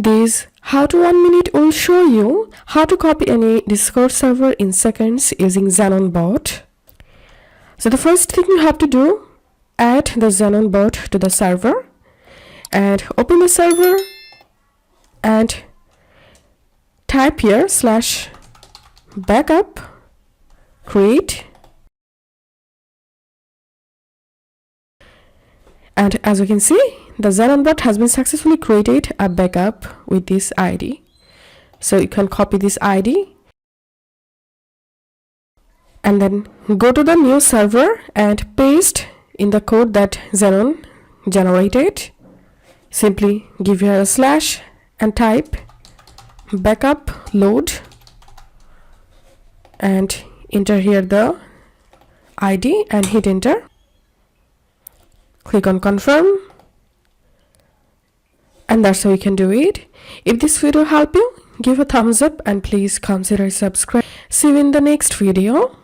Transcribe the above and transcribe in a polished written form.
This how to 1 minute will show you how to copy any Discord server in seconds using Xenon bot. So the first thing you have to do, add the Xenon bot to the server and open the server and type here /backup create, and as you can see, the Xenon bot has been successfully created a backup with this ID. So you can copy this ID and then go to the new server and paste in the code that Xenon generated. Simply give here a slash and type backup load and enter here the ID and hit enter. Click on confirm, and that's how you can do it. If this video helped you, give a thumbs up and please consider subscribe. See you in the next video.